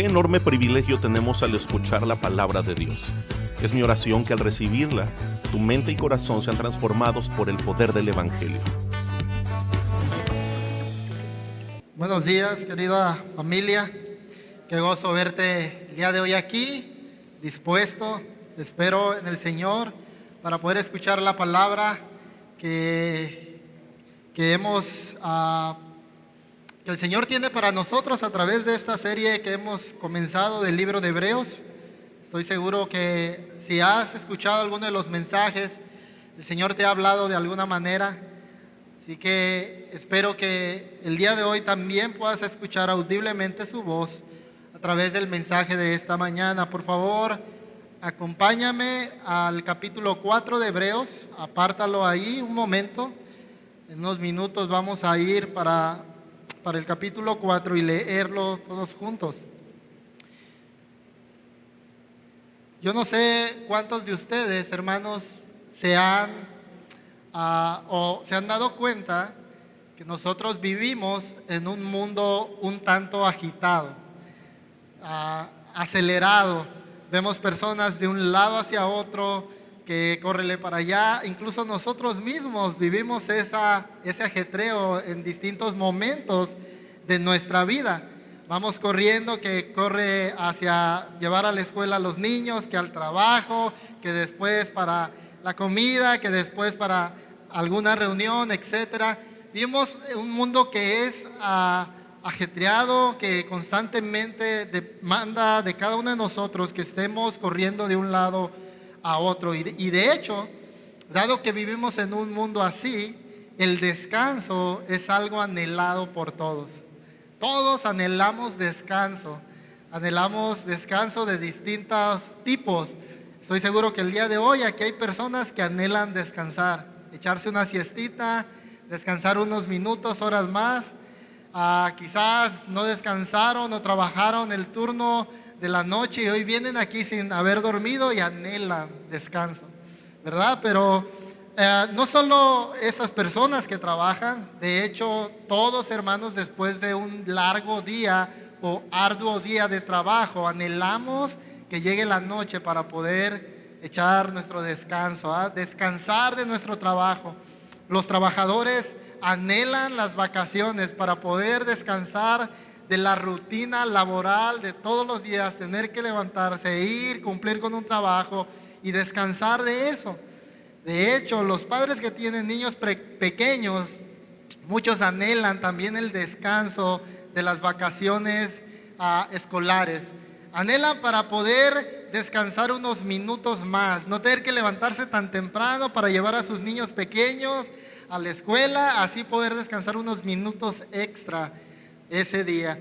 Qué enorme privilegio tenemos al escuchar la palabra de Dios. Es mi oración que al recibirla, tu mente y corazón sean transformados por el poder del Evangelio. Buenos días, querida familia. Qué gozo verte el día de hoy aquí, dispuesto, espero en el Señor, para poder escuchar la palabra que el Señor tiene para nosotros a través de esta serie que hemos comenzado del libro de Hebreos. Estoy seguro que si has escuchado alguno de los mensajes, el Señor te ha hablado de alguna manera. Así que espero que el día de hoy también puedas escuchar audiblemente su voz a través del mensaje de esta mañana. Por favor, acompáñame al capítulo 4 de Hebreos, apártalo ahí un momento. En unos minutos vamos a ir para el capítulo 4 y leerlo todos juntos. Yo no sé cuántos de ustedes, hermanos, se han dado cuenta que nosotros vivimos en un mundo un tanto agitado, acelerado. Vemos personas de un lado hacia otro, que córrele para allá. Incluso nosotros mismos vivimos ese ajetreo en distintos momentos de nuestra vida. Vamos corriendo, que corre hacia llevar a la escuela a los niños, que al trabajo, que después para la comida, que después para alguna reunión, etcétera. Vivimos un mundo que es ajetreado, que constantemente demanda de cada uno de nosotros que estemos corriendo de un lado a otro. Y de hecho, dado que vivimos en un mundo así, el descanso es algo anhelado por todos. Todos anhelamos descanso de distintos tipos. Estoy seguro que el día de hoy aquí hay personas que anhelan descansar, echarse una siestita, descansar unos minutos, horas más. Quizás no descansaron o trabajaron el turno de la noche y hoy vienen aquí sin haber dormido y anhelan descanso, ¿verdad? Pero no solo estas personas que trabajan, de hecho todos, hermanos, después de un largo día o arduo día de trabajo, anhelamos que llegue la noche para poder echar nuestro descanso, descansar de nuestro trabajo. Los trabajadores anhelan las vacaciones para poder descansar de la rutina laboral de todos los días, tener que levantarse, ir, cumplir con un trabajo y descansar de eso. De hecho, los padres que tienen niños pequeños, muchos anhelan también el descanso de las vacaciones escolares. Anhelan para poder descansar unos minutos más, no tener que levantarse tan temprano para llevar a sus niños pequeños a la escuela, así poder descansar unos minutos extra ese día.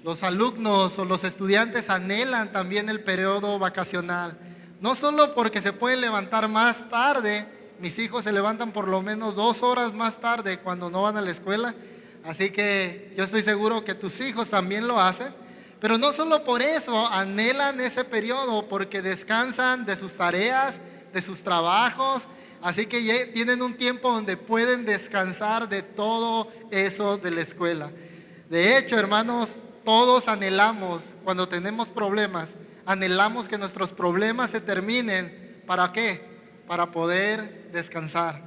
Los alumnos o los estudiantes anhelan también el periodo vacacional, no solo porque se pueden levantar más tarde. Mis hijos se levantan por lo menos 2 horas más tarde cuando no van a la escuela, así que yo estoy seguro que tus hijos también lo hacen. Pero no solo por eso anhelan ese periodo, porque descansan de sus tareas, de sus trabajos. Así que ya tienen un tiempo donde pueden descansar de todo eso de la escuela. De hecho, hermanos, todos anhelamos, cuando tenemos problemas, anhelamos que nuestros problemas se terminen. ¿Para qué? Para poder descansar.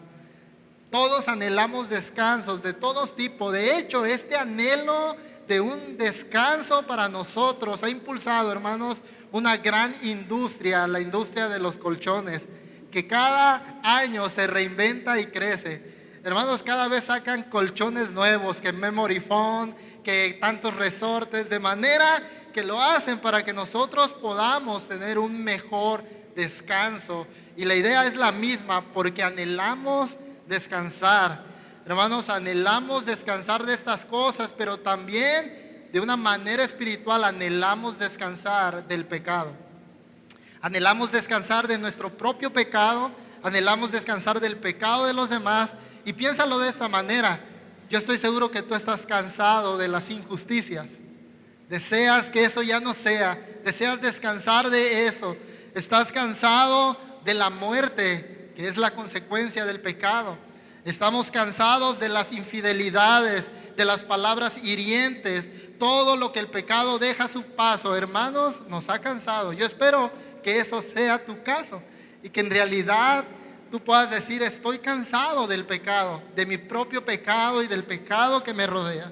Todos anhelamos descansos de todos tipos. De hecho, este anhelo de un descanso para nosotros ha impulsado, hermanos, una gran industria, la industria de los colchones, que cada año se reinventa y crece. Hermanos, cada vez sacan colchones nuevos, que memory foam, que tantos resortes, de manera que lo hacen para que nosotros podamos tener un mejor descanso. Y la idea es la misma, porque anhelamos descansar. Hermanos, anhelamos descansar de estas cosas, pero también de una manera espiritual anhelamos descansar del pecado. Anhelamos descansar de nuestro propio pecado, anhelamos descansar del pecado de los demás. Y piénsalo de esta manera: yo estoy seguro que tú estás cansado de las injusticias. Deseas que eso ya no sea, deseas descansar de eso. Estás cansado de la muerte, que es la consecuencia del pecado. Estamos cansados de las infidelidades, de las palabras hirientes, todo lo que el pecado deja a su paso, hermanos, nos ha cansado. Yo espero que eso sea tu caso y que en realidad tú puedas decir: estoy cansado del pecado, de mi propio pecado y del pecado que me rodea.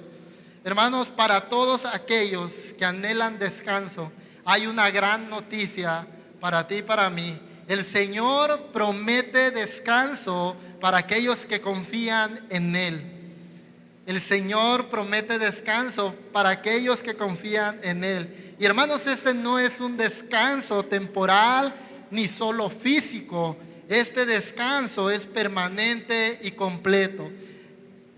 Hermanos, para todos aquellos que anhelan descanso, hay una gran noticia para ti y para mí. El Señor promete descanso para aquellos que confían en Él. El Señor promete descanso para aquellos que confían en Él. Y hermanos, este no es un descanso temporal ni solo físico. Este descanso es permanente y completo.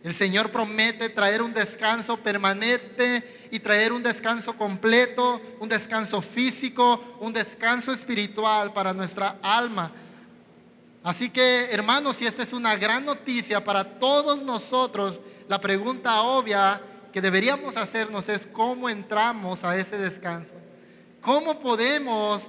El Señor promete traer un descanso permanente y traer un descanso completo, un descanso físico, un descanso espiritual para nuestra alma. Así que, hermanos, si esta es una gran noticia para todos nosotros, la pregunta obvia que deberíamos hacernos es: ¿cómo entramos a ese descanso? ¿Cómo podemos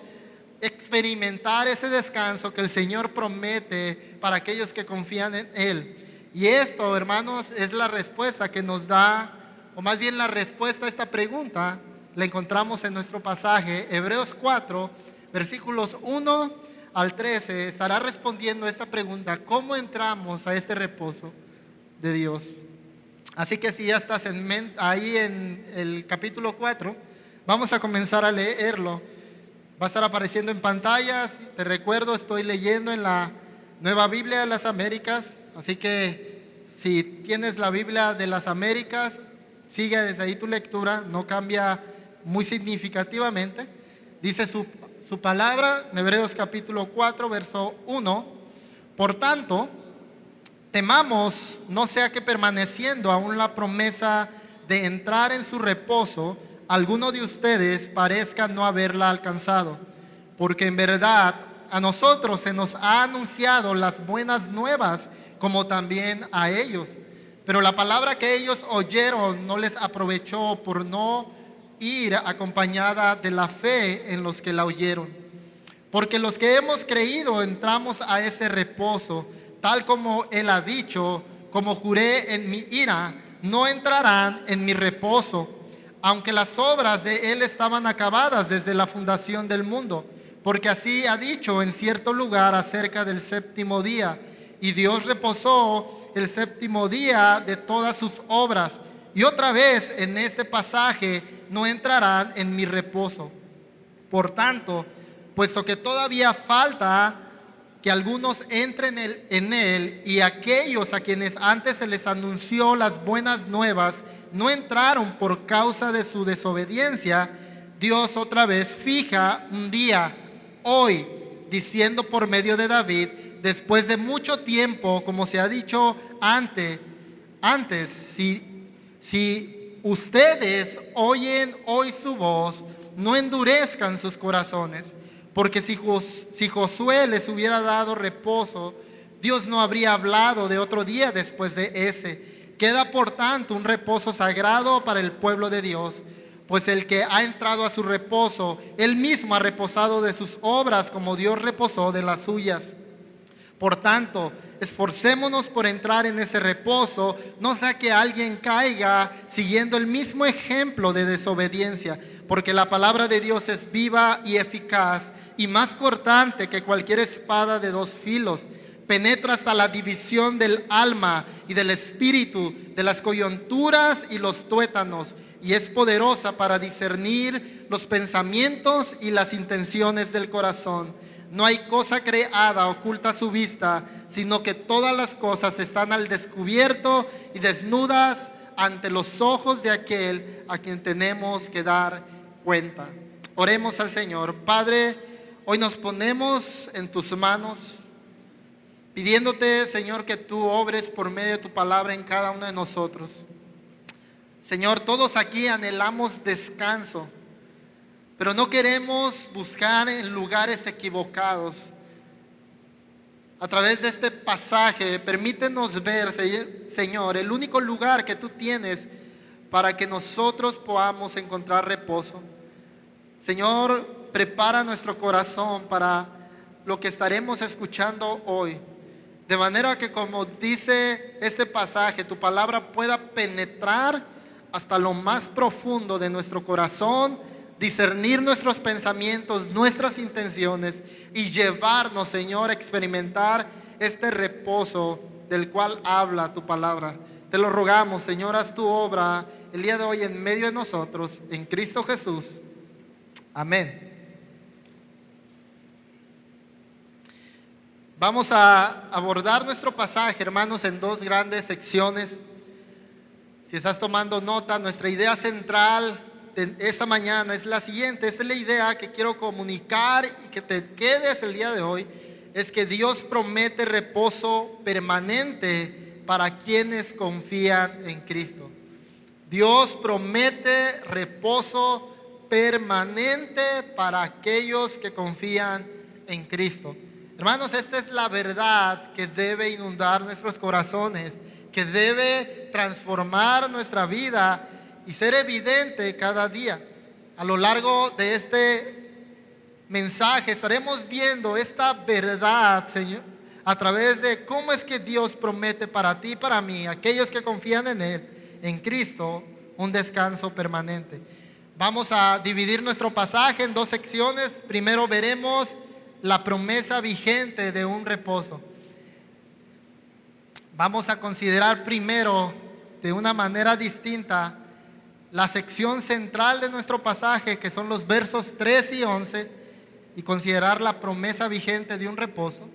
experimentar ese descanso que el Señor promete para aquellos que confían en Él? Y esto, hermanos, es la respuesta que nos da, o más bien la respuesta a esta pregunta la encontramos en nuestro pasaje, Hebreos 4, versículos 1 al 13, estará respondiendo esta pregunta: ¿cómo entramos a este reposo de Dios? Así que si ya estás ahí en el capítulo 4, vamos a comenzar a leerlo. Va a estar apareciendo en pantallas. Te recuerdo, estoy leyendo en la Nueva Biblia de las Américas. Así que si tienes la Biblia de las Américas, sigue desde ahí tu lectura, no cambia muy significativamente. Dice su palabra en Hebreos capítulo 4, verso 1: por tanto, temamos, no sea que permaneciendo aún la promesa de entrar en su reposo, alguno de ustedes parezca no haberla alcanzado. Porque en verdad a nosotros se nos ha anunciado las buenas nuevas, como también a ellos. Pero la palabra que ellos oyeron no les aprovechó por no ir acompañada de la fe en los que la oyeron. Porque los que hemos creído entramos a ese reposo, tal como Él ha dicho: como juré en mi ira, no entrarán en mi reposo, aunque las obras de Él estaban acabadas desde la fundación del mundo. Porque así ha dicho en cierto lugar acerca del séptimo día: y Dios reposó el séptimo día de todas sus obras. Y otra vez en este pasaje: no entrarán en mi reposo. Por tanto, puesto que todavía falta que algunos entren en él, y aquellos a quienes antes se les anunció las buenas nuevas no entraron por causa de su desobediencia, Dios otra vez fija un día, hoy, diciendo por medio de David: después de mucho tiempo, como se ha dicho antes, si ustedes oyen hoy su voz, no endurezcan sus corazones. Porque si Josué les hubiera dado reposo, Dios no habría hablado de otro día después de ese. Queda por tanto un reposo sagrado para el pueblo de Dios, pues el que ha entrado a su reposo, él mismo ha reposado de sus obras como Dios reposó de las suyas. Por tanto, esforcémonos por entrar en ese reposo, no sea que alguien caiga siguiendo el mismo ejemplo de desobediencia, porque la palabra de Dios es viva y eficaz y más cortante que cualquier espada de dos filos. Penetra hasta la división del alma y del espíritu, de las coyunturas y los tuétanos, y es poderosa para discernir los pensamientos y las intenciones del corazón. No hay cosa creada oculta a su vista, sino que todas las cosas están al descubierto y desnudas ante los ojos de aquel a quien tenemos que dar cuenta. Oremos al Señor. Padre, hoy nos ponemos en tus manos, pidiéndote, Señor, que tú obres por medio de tu palabra en cada uno de nosotros. Señor, todos aquí anhelamos descanso, pero no queremos buscar en lugares equivocados. A través de este pasaje, permítenos ver, Señor, el único lugar que tú tienes para que nosotros podamos encontrar reposo. Señor, prepara nuestro corazón para lo que estaremos escuchando hoy, de manera que, como dice este pasaje, tu palabra pueda penetrar hasta lo más profundo de nuestro corazón, discernir nuestros pensamientos, nuestras intenciones y llevarnos, Señor, a experimentar este reposo del cual habla tu palabra. Te lo rogamos, Señor, haz tu obra el día de hoy en medio de nosotros, en Cristo Jesús. Amén. Vamos a abordar nuestro pasaje, hermanos, en dos grandes secciones. Si estás tomando nota, nuestra idea central de esta mañana es la siguiente. Esta es la idea que quiero comunicar y que te quedes el día de hoy. Es que Dios promete reposo permanente para quienes confían en Cristo. Dios promete reposo permanente para aquellos que confían en Cristo. Hermanos, esta es la verdad que debe inundar nuestros corazones, que debe transformar nuestra vida y ser evidente cada día. A lo largo de este mensaje estaremos viendo esta verdad, Señor, a través de cómo es que Dios promete para ti y para mí, aquellos que confían en Él, en Cristo, un descanso permanente. Vamos a dividir nuestro pasaje en dos secciones. Primero veremos la promesa vigente de un reposo. Vamos a considerar primero, de una manera distinta, la sección central de nuestro pasaje, que son los versos 3 y 11, y considerar la promesa vigente de un reposo.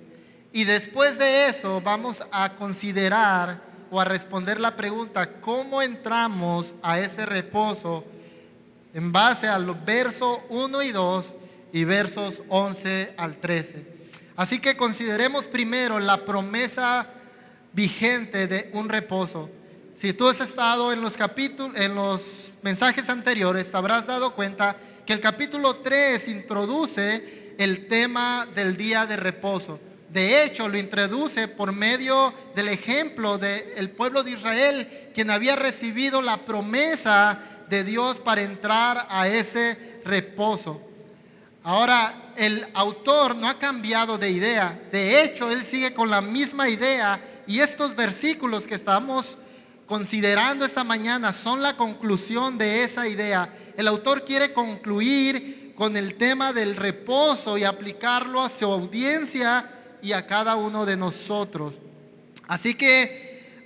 Y después de eso vamos a considerar o a responder la pregunta: ¿cómo entramos a ese reposo? En base a los versos 1 y 2 y versos 11 al 13. Así que consideremos primero la promesa vigente de un reposo. Si tú has estado en los mensajes anteriores, te habrás dado cuenta que el capítulo 3 introduce el tema del día de reposo. De hecho, lo introduce por medio del ejemplo del pueblo de Israel, quien había recibido la promesa de Dios para entrar a ese reposo. Ahora, el autor no ha cambiado de idea. De hecho, él sigue con la misma idea, y estos versículos que estamos considerando esta mañana son la conclusión de esa idea. El autor quiere concluir con el tema del reposo y aplicarlo a su audiencia y a cada uno de nosotros. Así que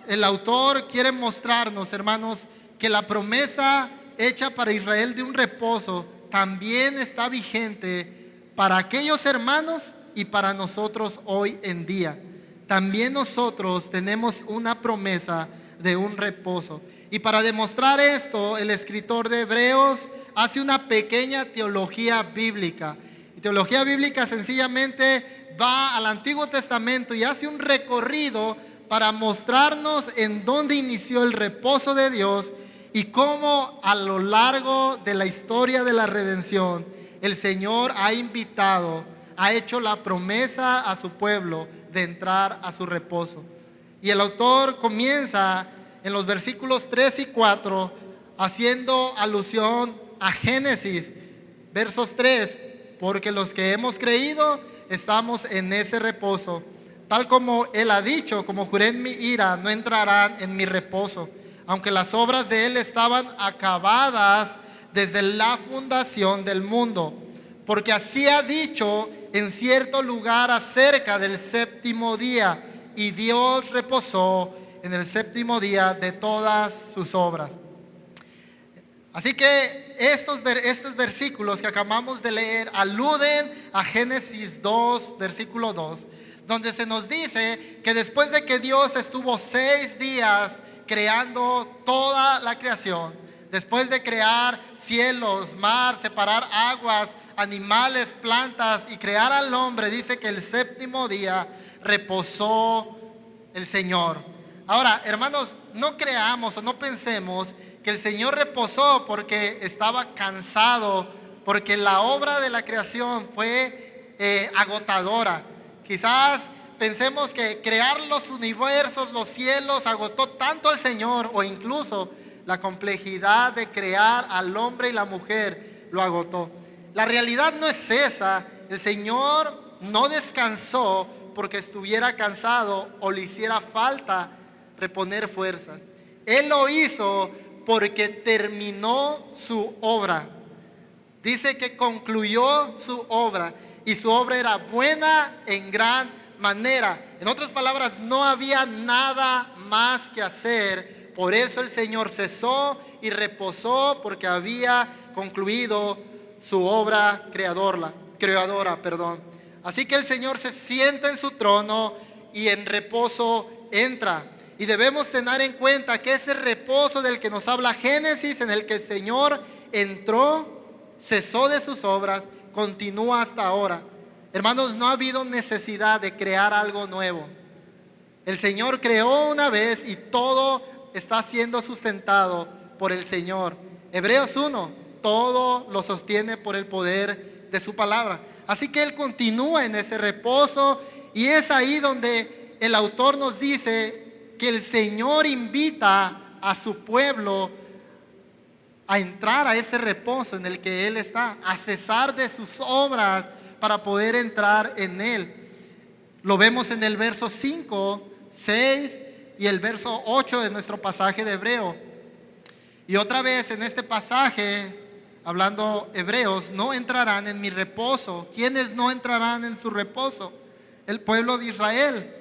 el autor quiere mostrarnos, hermanos, que la promesa hecha para Israel de un reposo también está vigente para aquellos hermanos y para nosotros hoy en día. También nosotros tenemos una promesa de un reposo. Y para demostrar esto, el escritor de Hebreos hace una pequeña teología bíblica. Y teología bíblica sencillamente va al Antiguo Testamento y hace un recorrido para mostrarnos en dónde inició el reposo de Dios y cómo a lo largo de la historia de la redención el Señor ha invitado, ha hecho la promesa a su pueblo de entrar a su reposo. Y el autor comienza en los versículos 3 y 4 haciendo alusión a Génesis, versos 3: porque los que hemos creído estamos en ese reposo, tal como él ha dicho: como juré en mi ira, no entrarán en mi reposo, aunque las obras de él estaban acabadas desde la fundación del mundo. Porque así ha dicho en cierto lugar acerca del séptimo día, y Dios reposó en el séptimo día de todas sus obras. Así que estos versículos que acabamos de leer aluden a Génesis 2, versículo 2, donde se nos dice que después de que Dios estuvo 6 días creando toda la creación, después de crear cielos, mar, separar aguas, animales, plantas y crear al hombre, dice que el séptimo día reposó el Señor. Ahora, hermanos, no creamos o no pensemos que el Señor reposó porque estaba cansado, porque la obra de la creación fue agotadora. Quizás pensemos que crear los universos, los cielos, agotó tanto al Señor, o incluso la complejidad de crear al hombre y la mujer lo agotó. La realidad no es esa. El Señor no descansó porque estuviera cansado o le hiciera falta reponer fuerzas. Él lo hizo porque terminó su obra. Dice que concluyó su obra y su obra era buena en gran manera. En otras palabras, no había nada más que hacer. Por eso el Señor cesó y reposó, porque había concluido su obra creadora. Así que el Señor se sienta en su trono y en reposo entra. Y debemos tener en cuenta que ese reposo del que nos habla Génesis, en el que el Señor entró, cesó de sus obras, continúa hasta ahora. Hermanos, no ha habido necesidad de crear algo nuevo. El Señor creó una vez y todo está siendo sustentado por el Señor. Hebreos 1, todo lo sostiene por el poder de su palabra. Así que Él continúa en ese reposo, y es ahí donde el autor nos dice que el Señor invita a su pueblo a entrar a ese reposo en el que Él está, a cesar de sus obras para poder entrar en Él. Lo vemos en el verso 5, 6 y el verso 8 de nuestro pasaje de Hebreo. Y otra vez en este pasaje, hablando Hebreos, no entrarán en mi reposo. ¿Quiénes no entrarán en su reposo? El pueblo de Israel.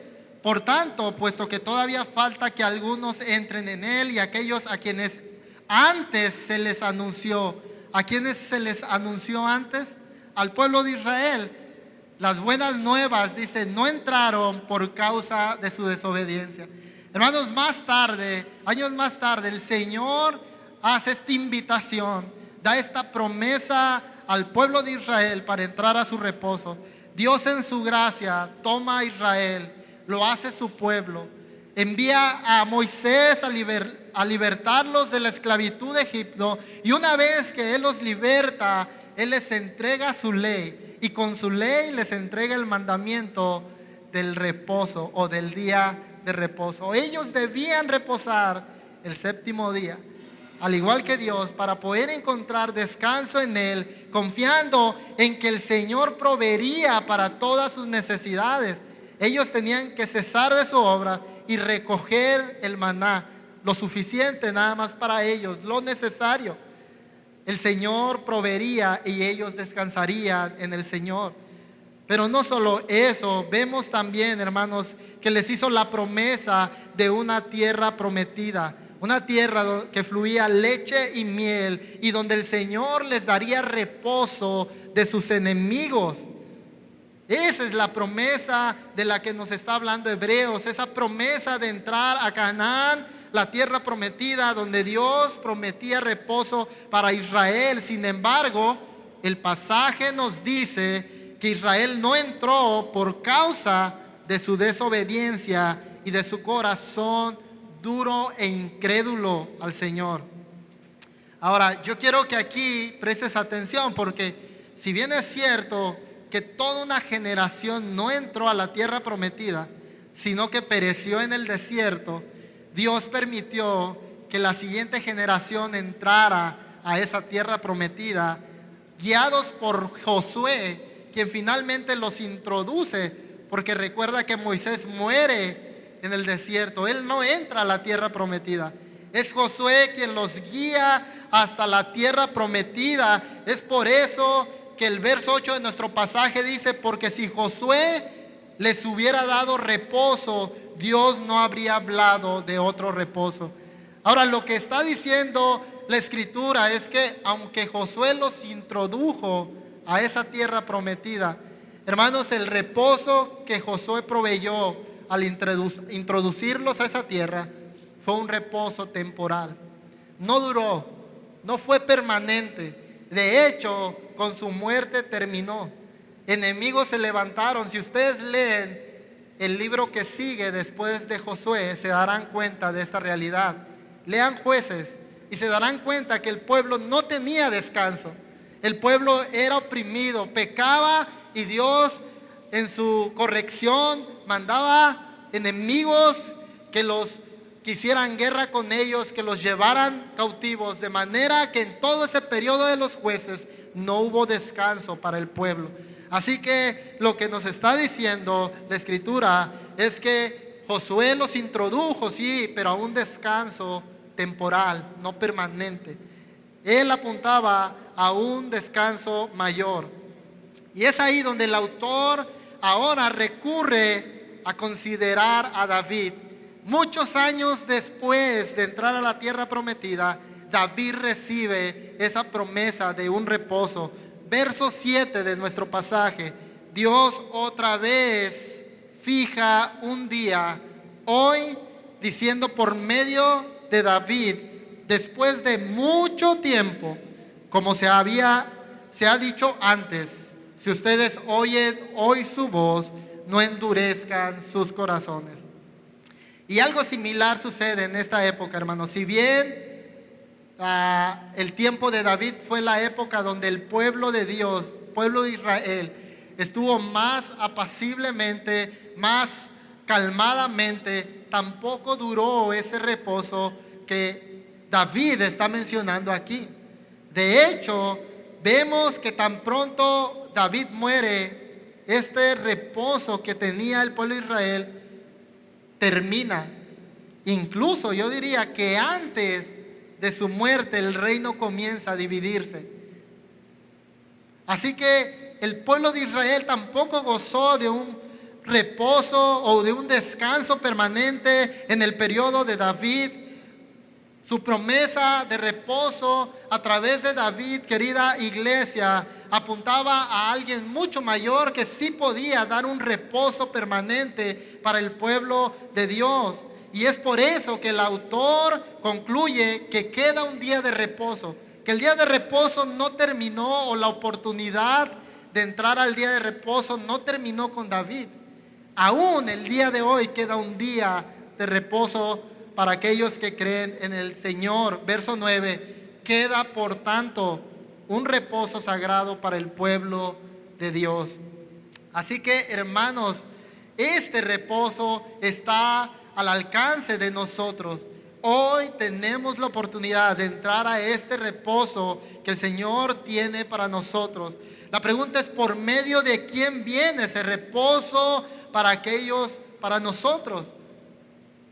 Por tanto, puesto que todavía falta que algunos entren en él, y aquellos a quienes antes se les anunció. ¿A quienes se les anunció antes? Al pueblo de Israel. Las buenas nuevas, dice, no entraron por causa de su desobediencia. Hermanos, más tarde, años más tarde, el Señor hace esta invitación, da esta promesa al pueblo de Israel para entrar a su reposo. Dios en su gracia toma a Israel, lo hace su pueblo, envía a Moisés a libertarlos de la esclavitud de Egipto, y una vez que Él los liberta, Él les entrega su ley, y con su ley les entrega el mandamiento del reposo o del día de reposo. Ellos debían reposar el séptimo día, al igual que Dios, para poder encontrar descanso en Él, confiando en que el Señor proveería para todas sus necesidades. Ellos tenían que cesar de su obra y recoger el maná, lo suficiente nada más para ellos, lo necesario. El Señor proveería y ellos descansarían en el Señor. Pero no solo eso, vemos también, hermanos, que les hizo la promesa de una tierra prometida, una tierra que fluía leche y miel, y donde el Señor les daría reposo de sus enemigos. Esa es la promesa de la que nos está hablando Hebreos, esa promesa de entrar a Canaán, la tierra prometida, donde Dios prometía reposo para Israel. Sin embargo, el pasaje nos dice que Israel no entró por causa de su desobediencia y de su corazón duro e incrédulo al Señor. Ahora, yo quiero que aquí prestes atención, porque si bien es cierto que toda una generación no entró a la tierra prometida, sino que pereció en el desierto, Dios permitió que la siguiente generación entrara a esa tierra prometida, guiados por Josué, quien finalmente los introduce, porque recuerda que Moisés muere en el desierto. Él no entra a la tierra prometida. Es Josué quien los guía hasta la tierra prometida. Es por eso que el verso 8 de nuestro pasaje dice: porque si Josué les hubiera dado reposo, Dios no habría hablado de otro reposo. Ahora, lo que está diciendo la Escritura es que aunque Josué los introdujo a esa tierra prometida, hermanos, el reposo que Josué proveyó al introducirlos a esa tierra fue un reposo temporal. No duró, no fue permanente. De hecho, con su muerte terminó. Enemigos se levantaron. Si ustedes leen el libro que sigue después de Josué, se darán cuenta de esta realidad. Lean Jueces y se darán cuenta que el pueblo no tenía descanso. El pueblo era oprimido, pecaba, y Dios en su corrección mandaba enemigos que los quisieran guerra con ellos, que los llevaran cautivos, de manera que en todo ese periodo de los jueces no hubo descanso para el pueblo. Así que lo que nos está diciendo la Escritura es que Josué los introdujo, sí, pero a un descanso temporal, no permanente. Él apuntaba a un descanso mayor. Y es ahí donde el autor ahora recurre a considerar a David. Muchos años después de entrar a la tierra prometida, David recibe esa promesa de un reposo. Verso 7 de nuestro pasaje. Dios otra vez fija un día, hoy, diciendo por medio de David, después de mucho tiempo, como se ha dicho antes, si ustedes oyen hoy su voz, no endurezcan sus corazones. Y algo similar sucede en esta época, hermanos. Si bien el tiempo de David fue la época donde el pueblo de Dios, pueblo de Israel, estuvo más apaciblemente, más calmadamente, tampoco duró ese reposo que David está mencionando aquí. De hecho, vemos que tan pronto David muere, este reposo que tenía el pueblo de Israel termina. Incluso yo diría que antes de su muerte el reino comienza a dividirse. Así que el pueblo de Israel tampoco gozó de un reposo o de un descanso permanente en el periodo de David. Su promesa de reposo a través de David, querida iglesia, apuntaba a alguien mucho mayor que sí podía dar un reposo permanente para el pueblo de Dios. Y es por eso que el autor concluye que queda un día de reposo, que el día de reposo no terminó, o la oportunidad de entrar al día de reposo no terminó con David. Aún el día de hoy queda un día de reposo para aquellos que creen en el Señor. Verso 9, queda por tanto un reposo sagrado para el pueblo de Dios. Así que, hermanos, este reposo está al alcance de nosotros. Hoy tenemos la oportunidad de entrar a este reposo que el Señor tiene para nosotros. La pregunta es: ¿por medio de quién viene ese reposo para aquellos, para nosotros?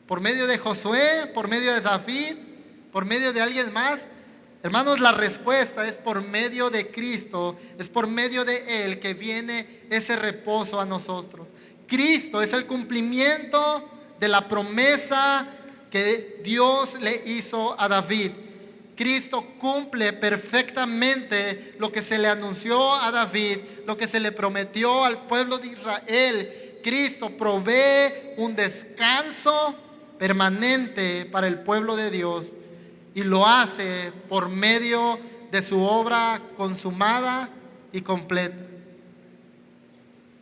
¿Por medio de Josué? ¿Por medio de David? ¿Por medio de alguien más? Hermanos, la respuesta es por medio de Cristo. Es por medio de Él que viene ese reposo a nosotros. Cristo es el cumplimiento de la promesa que Dios le hizo a David. Cristo cumple perfectamente lo que se le anunció a David, lo que se le prometió al pueblo de Israel. Cristo provee un descanso permanente para el pueblo de Dios, y lo hace por medio de su obra consumada y completa.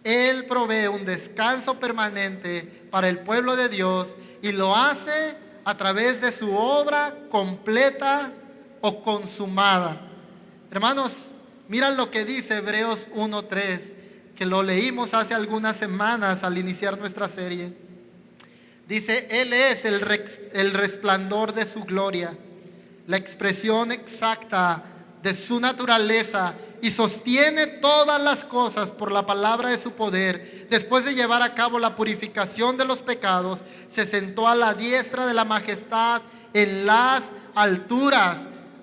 Él provee un descanso permanente para el pueblo de Dios, y lo hace a través de su obra completa o consumada. Hermanos, miren lo que dice Hebreos 1:3, que lo leímos hace algunas semanas al iniciar nuestra serie. Dice: Él es el resplandor de su gloria, la expresión exacta de su naturaleza, y sostiene todas las cosas por la palabra de su poder. Después de llevar a cabo la purificación de los pecados, se sentó a la diestra de la majestad en las alturas.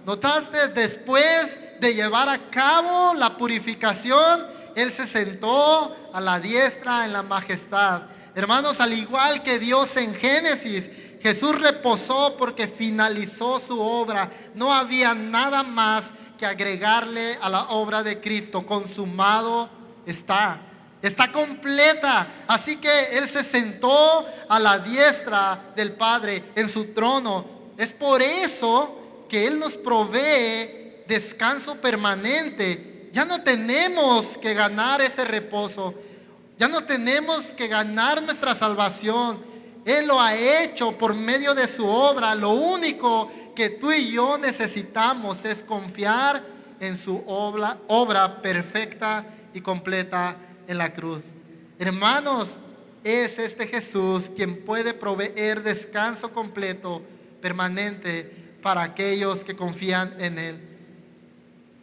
¿Notaste? Después de llevar a cabo la purificación, Él se sentó a la diestra en la majestad. Hermanos, al igual que Dios en Génesis, Jesús reposó porque finalizó su obra. No había nada más que agregarle a la obra de Cristo. Consumado está. Está completa. Así que Él se sentó a la diestra del Padre en su trono. Es por eso que Él nos provee descanso permanente. Ya no tenemos que ganar ese reposo. Ya no tenemos que ganar nuestra salvación. Él lo ha hecho por medio de su obra. Lo único que tú y yo necesitamos es confiar en su obra perfecta y completa en la cruz. Hermanos, es este Jesús quien puede proveer descanso completo, permanente, para aquellos que confían en Él.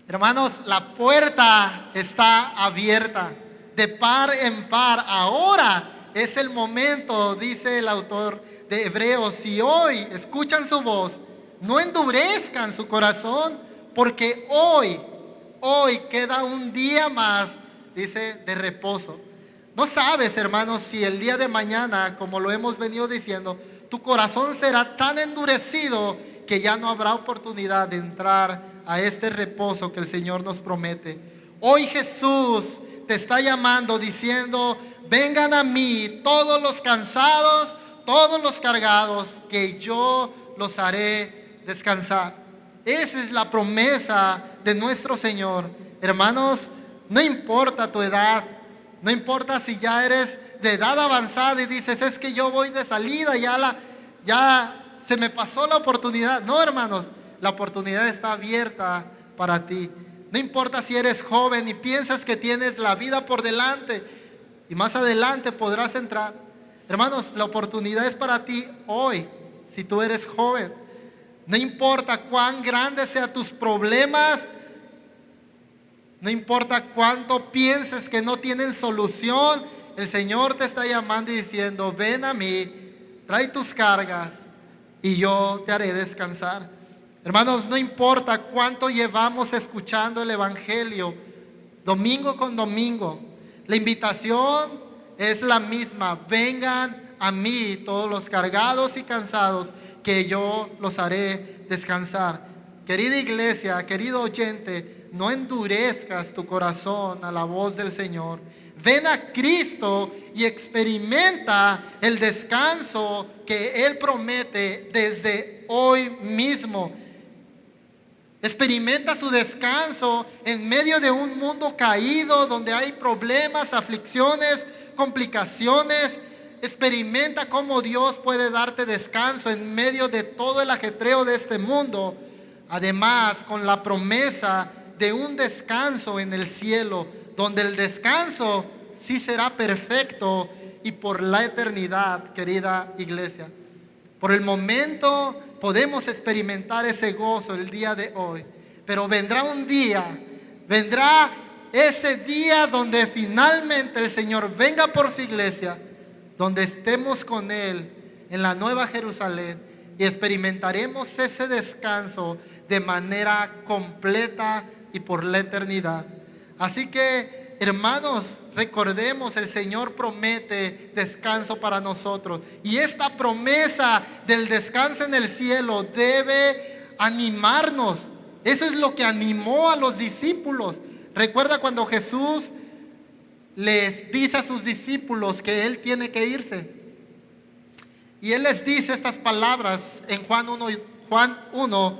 Hermanos, la puerta está abierta de par en par. Ahora es el momento, dice el autor de Hebreos. Si hoy escuchan su voz, no endurezcan su corazón, porque hoy queda un día más, dice, de reposo. No sabes, hermanos, si el día de mañana, como lo hemos venido diciendo, tu corazón será tan endurecido que ya no habrá oportunidad de entrar a este reposo que el Señor nos promete. Hoy Jesús te está llamando diciendo: vengan a mí todos los cansados, todos los cargados, que yo los haré descansar. Esa es la promesa de nuestro Señor. Hermanos, no importa tu edad, no importa si ya eres de edad avanzada y dices: es que yo voy de salida, ya se me pasó la oportunidad. No, hermanos, la oportunidad está abierta para ti. No importa si eres joven y piensas que tienes la vida por delante y más adelante podrás entrar. Hermanos, la oportunidad es para ti hoy, si tú eres joven. No importa cuán grandes sean tus problemas, no importa cuánto pienses que no tienen solución, el Señor te está llamando y diciendo: ven a mí, trae tus cargas y yo te haré descansar. Hermanos, no importa cuánto llevamos escuchando el Evangelio domingo con domingo, la invitación es la misma: vengan a mí todos los cargados y cansados, que yo los haré descansar. Querida iglesia, querido oyente, no endurezcas tu corazón a la voz del Señor. Ven a Cristo y experimenta el descanso que Él promete desde hoy mismo. Experimenta su descanso en medio de un mundo caído, donde hay problemas, aflicciones, complicaciones. Experimenta cómo Dios puede darte descanso en medio de todo el ajetreo de este mundo. Además, con la promesa de un descanso en el cielo, donde el descanso sí será perfecto y por la eternidad, querida iglesia. Por el momento podemos experimentar ese gozo el día de hoy, pero vendrá un día, vendrá ese día donde finalmente el Señor venga por su iglesia, donde estemos con Él en la Nueva Jerusalén y experimentaremos ese descanso de manera completa y por la eternidad. Así que, hermanos, recordemos, el Señor promete descanso para nosotros, y esta promesa del descanso en el cielo debe animarnos. Eso es lo que animó a los discípulos. Recuerda cuando Jesús les dice a sus discípulos que Él tiene que irse, y Él les dice estas palabras en Juan 1,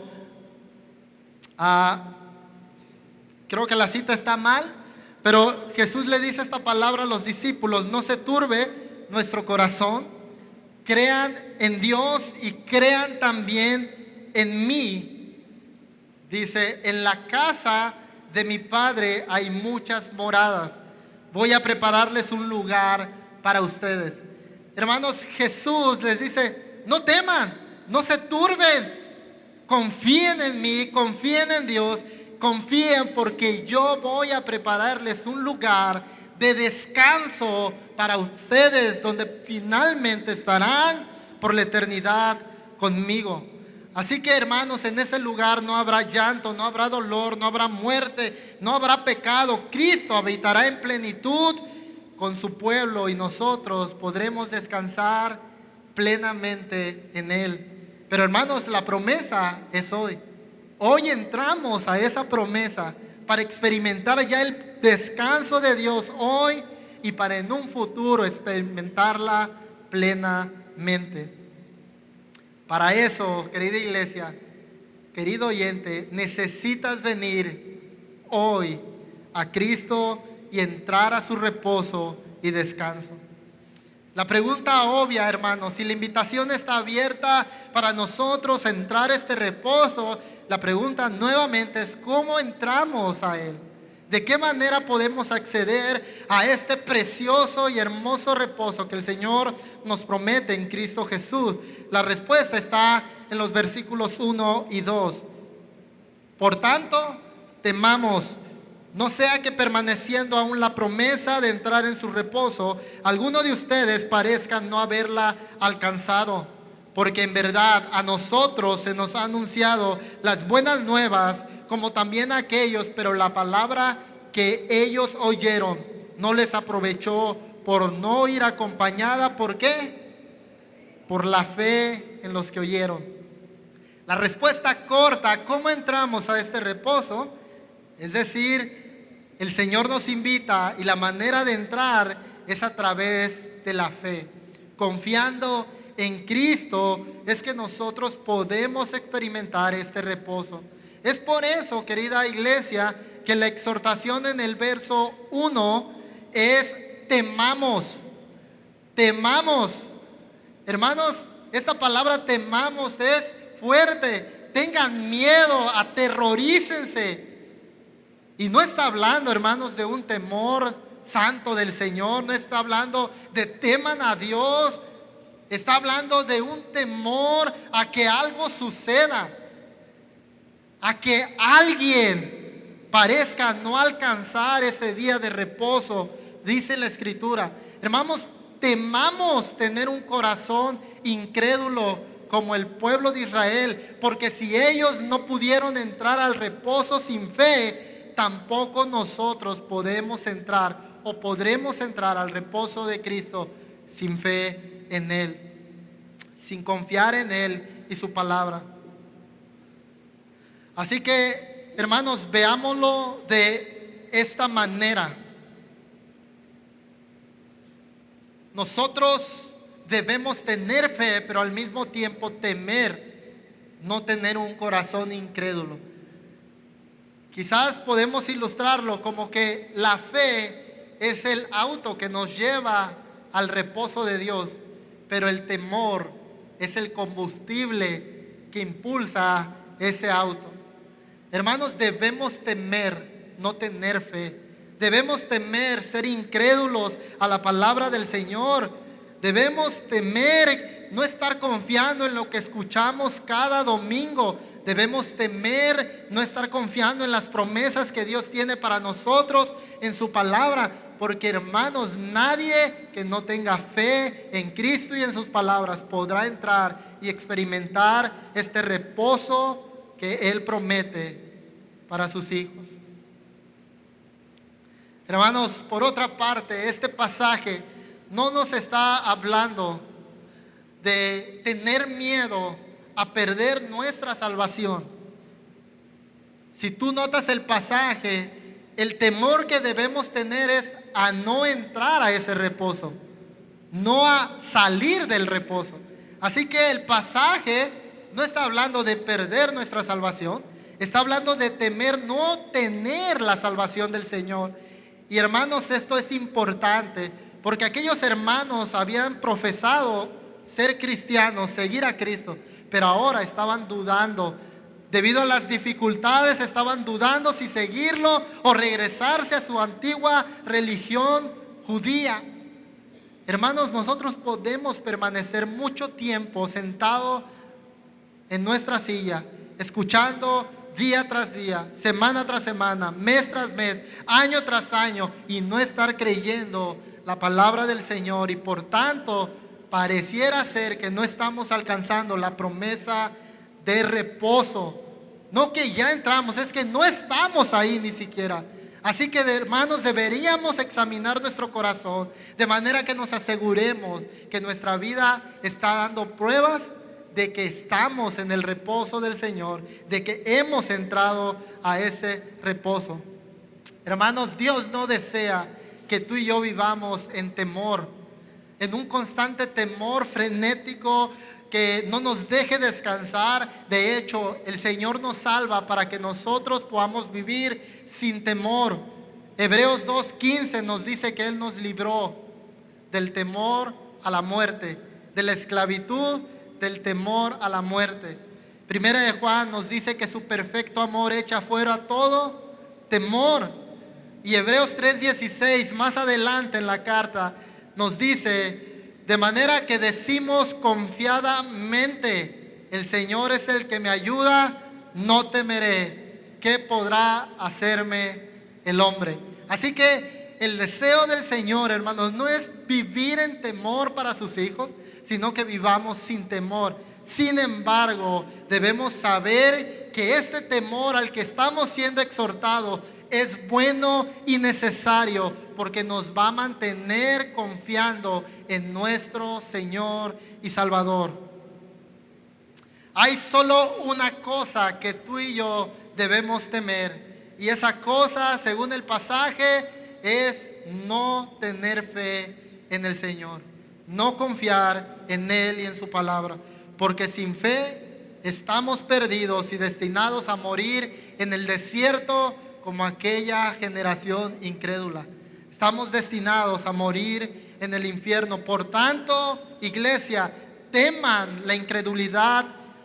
creo que la cita está mal, pero Jesús le dice esta palabra a los discípulos: no se turbe nuestro corazón, crean en Dios y crean también en mí. Dice: en la casa de mi Padre hay muchas moradas, voy a prepararles un lugar para ustedes. Hermanos, Jesús les dice: no teman, no se turben, confíen en mí, confíen en Dios. Confíen, porque yo voy a prepararles un lugar de descanso para ustedes, donde finalmente estarán por la eternidad conmigo. Así que, hermanos, en ese lugar no habrá llanto, no habrá dolor, no habrá muerte, no habrá pecado. Cristo habitará en plenitud con su pueblo y nosotros podremos descansar plenamente en Él. Pero, hermanos, la promesa es hoy. Hoy entramos a esa promesa para experimentar ya el descanso de Dios hoy y para en un futuro experimentarla plenamente. Para eso, querida iglesia, querido oyente, necesitas venir hoy a Cristo y entrar a su reposo y descanso. La pregunta obvia, hermanos, si la invitación está abierta para nosotros a entrar a este reposo, la pregunta nuevamente es: ¿cómo entramos a Él? ¿De qué manera podemos acceder a este precioso y hermoso reposo que el Señor nos promete en Cristo Jesús? La respuesta está en los versículos 1 y 2. Por tanto, temamos, no sea que permaneciendo aún la promesa de entrar en su reposo, alguno de ustedes parezca no haberla alcanzado. porque en verdad a nosotros se nos ha anunciado las buenas nuevas, como también a aquellos, pero la palabra que ellos oyeron no les aprovechó por no ir acompañada. ¿Por qué? Por la fe en los que oyeron. La respuesta corta, ¿cómo entramos a este reposo? Es decir, el Señor nos invita y la manera de entrar es a través de la fe. Confiando en Cristo es que nosotros podemos experimentar este reposo. Es por eso, querida iglesia, que la exhortación en el verso 1 es temamos. Temamos. Hermanos, esta palabra temamos es fuerte. Tengan miedo, aterrorícense. Y no está hablando, hermanos, de un temor santo del Señor. No está hablando de teman a Dios. Está hablando de un temor a que algo suceda, a que alguien parezca no alcanzar ese día de reposo. Dice la Escritura, hermanos, temamos tener un corazón incrédulo como el pueblo de Israel, porque si ellos no pudieron entrar al reposo sin fe, tampoco nosotros podemos entrar o podremos entrar al reposo de Cristo sin fe en Él, sin confiar en Él y su palabra. Así que, hermanos, veámoslo de esta manera. Nosotros debemos tener fe, pero al mismo tiempo temer, no tener un corazón incrédulo. Quizás podemos ilustrarlo como que la fe es el auto que nos lleva al reposo de Dios, pero el temor es el combustible que impulsa ese auto. Hermanos, debemos temer, no tener fe. Debemos temer ser incrédulos a la palabra del Señor. Debemos temer no estar confiando en lo que escuchamos cada domingo. Debemos temer no estar confiando en las promesas que Dios tiene para nosotros en su palabra. Porque, hermanos, nadie que no tenga fe en Cristo y en sus palabras podrá entrar y experimentar este reposo que Él promete para sus hijos. Hermanos, por otra parte, este pasaje no nos está hablando de tener miedo a perder nuestra salvación. Si tú notas el pasaje, el temor que debemos tener es a no entrar a ese reposo, no a salir del reposo. Así que el pasaje no está hablando de perder nuestra salvación, está hablando de temer no tener la salvación del Señor. Y hermanos, esto es importante porque aquellos hermanos habían profesado ser cristianos, seguir a Cristo, pero ahora estaban dudando. Debido a las dificultades, estaban dudando si seguirlo o regresarse a su antigua religión judía. Hermanos, nosotros podemos permanecer mucho tiempo sentados en nuestra silla, escuchando día tras día, semana tras semana, mes tras mes, año tras año, y no estar creyendo la palabra del Señor, y por tanto pareciera ser que no estamos alcanzando la promesa de reposo. No que ya entramos, es que no estamos ahí ni siquiera. Así que, hermanos, deberíamos examinar nuestro corazón de manera que nos aseguremos que nuestra vida está dando pruebas de que estamos en el reposo del Señor, de que hemos entrado a ese reposo. Hermanos, Dios no desea que tú y yo vivamos en temor, en un constante temor frenético que no nos deje descansar. De hecho, el Señor nos salva para que nosotros podamos vivir sin temor. Hebreos 2:15 nos dice que Él nos libró del temor a la muerte, de la esclavitud, del temor a la muerte. Primera de Juan nos dice que su perfecto amor echa fuera todo temor. Y Hebreos 3:16, más adelante en la carta, nos dice: de manera que decimos confiadamente, el Señor es el que me ayuda, no temeré. ¿Qué podrá hacerme el hombre? Así que el deseo del Señor, hermanos, no es vivir en temor para sus hijos, sino que vivamos sin temor. Sin embargo, debemos saber que este temor al que estamos siendo exhortados es bueno y necesario, porque nos va a mantener confiando en nuestro Señor y Salvador. Hay solo una cosa que tú y yo debemos temer, y esa cosa, según el pasaje, es no tener fe en el Señor, no confiar en Él y en su palabra, porque sin fe estamos perdidos y destinados a morir en el desierto como aquella generación incrédula. Estamos destinados a morir en el infierno. Por tanto, iglesia, teman la incredulidad